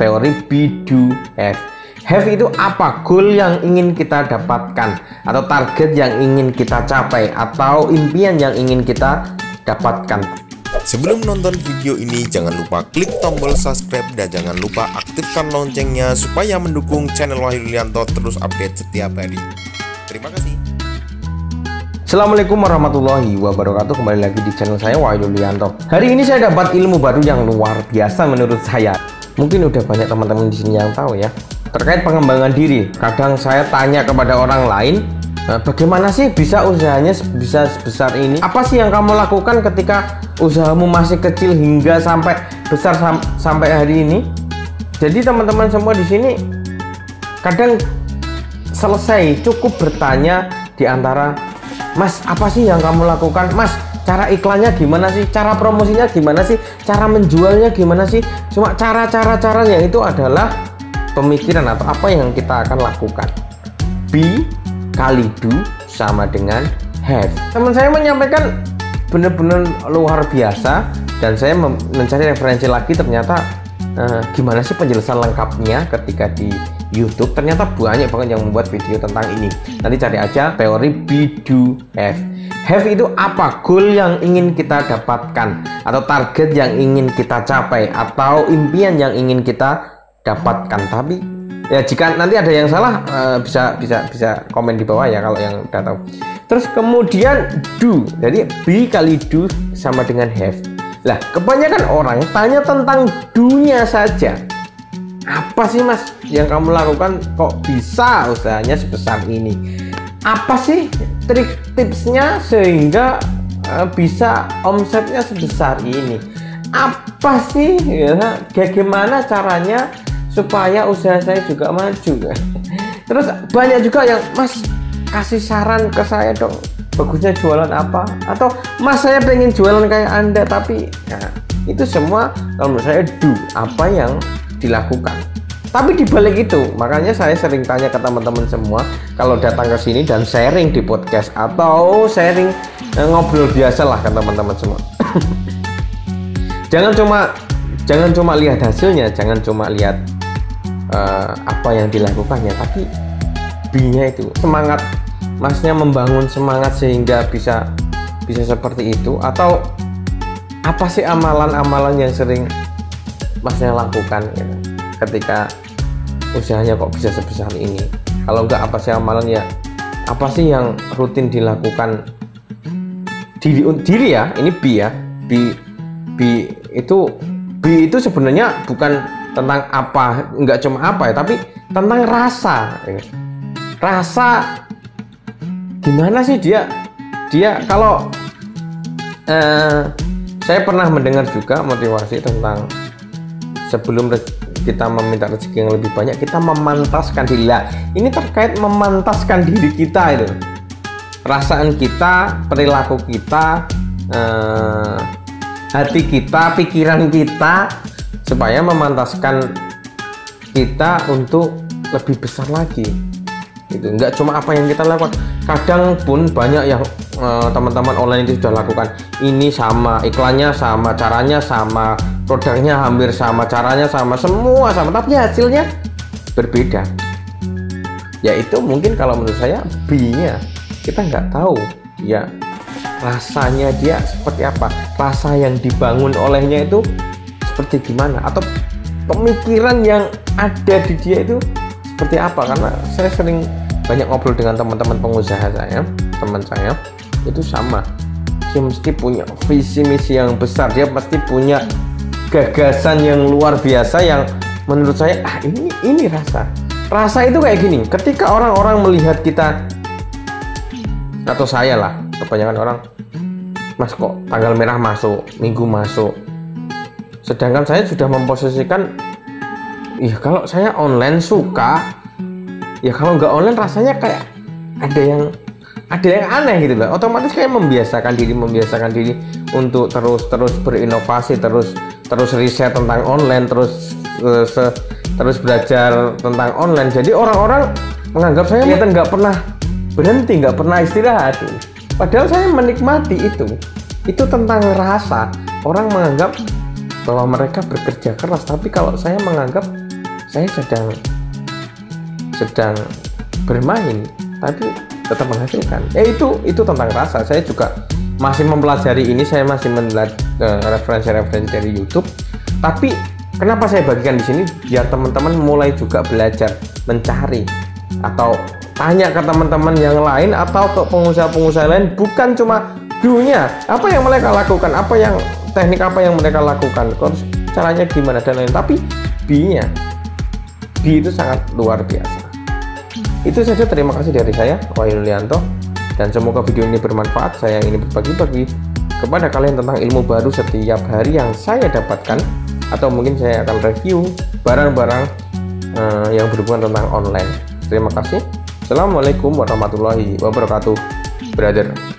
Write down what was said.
teori be, do, have. Have itu apa? Goal yang ingin kita dapatkan, atau target yang ingin kita capai, atau impian yang ingin kita dapatkan. Sebelum nonton video ini, jangan lupa klik tombol subscribe dan jangan lupa aktifkan loncengnya supaya mendukung channel Wahyu Yulianto terus update setiap hari. Terima kasih. Assalamualaikum warahmatullahi wabarakatuh. Kembali lagi di channel saya, Wahyu Yulianto. Hari ini saya dapat ilmu baru yang luar biasa menurut saya. Mungkin udah banyak teman-teman di sini yang tahu ya, terkait pengembangan diri. Kadang saya tanya kepada orang lain, bagaimana sih bisa usahanya bisa sebesar ini? Apa sih yang kamu lakukan ketika usahamu masih kecil hingga sampai besar sampai hari ini? Jadi teman-teman semua di sini kadang selesai cukup bertanya di antara, Mas, apa sih yang kamu lakukan? Mas, cara iklannya gimana sih? Cara promosinya gimana sih? Cara menjualnya gimana sih? Cuma cara-caranya itu adalah pemikiran atau apa yang kita akan lakukan. Be kali do sama dengan have. Teman saya menyampaikan benar-benar luar biasa, dan saya mencari referensi lagi. Ternyata gimana sih penjelasan lengkapnya ketika di YouTube. Ternyata banyak banget yang membuat video tentang ini. Nanti cari aja teori be, do, have. Have itu apa? Goal yang ingin kita dapatkan, atau target yang ingin kita capai, atau impian yang ingin kita dapatkan. Tapi ya jika nanti ada yang salah, bisa komen di bawah ya kalau yang udah tahu. Terus kemudian do, jadi be kali do sama dengan have. Lah, kebanyakan orang tanya tentang do-nya saja. Apa sih Mas yang kamu lakukan kok bisa usahanya sebesar ini? Apa sih trik tipsnya sehingga bisa omsetnya sebesar ini? Apa sih ya, bagaimana caranya supaya usaha saya juga maju? Terus banyak juga yang, Mas, kasih saran ke saya dong, bagusnya jualan apa? Atau Mas, saya pengen jualan kayak Anda. Tapi ya, itu semua kalau menurut saya do, apa yang dilakukan. Tapi dibalik itu, makanya saya sering tanya ke teman-teman semua kalau datang ke sini dan sharing di podcast atau sharing ngobrol biasa lah ke teman-teman semua. Jangan cuma lihat hasilnya, jangan cuma lihat apa yang dilakukannya, tapi B-nya itu semangat Masnya membangun semangat sehingga bisa seperti itu. Atau apa sih amalan-amalan yang sering Masnya lakukan gitu, ketika usahanya kok bisa sebesar ini? Kalau enggak, apa sih amalannya? Apa sih yang rutin dilakukan diri ya? Ini B ya. B itu sebenarnya bukan tentang apa, enggak cuma apa ya, tapi tentang rasa. Rasa gimana sih dia kalau saya pernah mendengar juga motivasi tentang sebelum kita meminta rezeki yang lebih banyak, kita memantaskan diri. Lah, ini terkait memantaskan diri kita itu. Perasaan kita, perilaku kita, hati kita, pikiran kita, supaya memantaskan kita untuk lebih besar lagi. Itu enggak cuma apa yang kita lakukan. Kadang pun banyak yang teman-teman online itu sudah lakukan ini, sama iklannya, sama caranya, sama produknya hampir sama, caranya sama, semua sama, tapi hasilnya berbeda. Ya itu mungkin kalau menurut saya B-nya, kita nggak tahu ya rasanya dia seperti apa, rasa yang dibangun olehnya itu seperti gimana, atau pemikiran yang ada di dia itu seperti apa. Karena saya sering banyak ngobrol dengan teman-teman pengusaha saya, teman saya itu sama, dia mesti punya visi misi yang besar, dia pasti punya gagasan yang luar biasa yang menurut saya ini rasa itu kayak gini. Ketika orang-orang melihat kita, atau saya lah, kebanyakan orang, Mas, kok tanggal merah masuk, minggu masuk, sedangkan saya sudah memposisikan, ya kalau saya online suka, ya kalau nggak online rasanya kayak ada yang aneh gitu loh. Otomatis kayak membiasakan diri untuk terus berinovasi, terus riset tentang online, terus belajar tentang online. Jadi orang-orang menganggap saya nggak pernah berhenti, nggak pernah istirahat. Padahal saya menikmati itu tentang rasa. Orang menganggap bahwa mereka bekerja keras, tapi kalau saya menganggap saya sedang bermain tapi tetap menghasilkan. Itu tentang rasa. Saya juga masih mempelajari ini, saya masih melihat referensi-referensi dari YouTube. Tapi kenapa saya bagikan di sini? Biar teman-teman mulai juga belajar mencari atau tanya ke teman-teman yang lain atau ke pengusaha-pengusaha lain, bukan cuma do-nya, apa yang mereka lakukan, teknik apa yang mereka lakukan, caranya gimana dan lain, tapi B-nya. B itu sangat luar biasa. Itu saja, terima kasih dari saya, Wahyu Yulianto, dan semoga video ini bermanfaat. Saya ingin berbagi kepada kalian tentang ilmu baru setiap hari yang saya dapatkan, atau mungkin saya akan review barang-barang yang berhubungan tentang online. Terima kasih. Assalamualaikum warahmatullahi wabarakatuh, brother.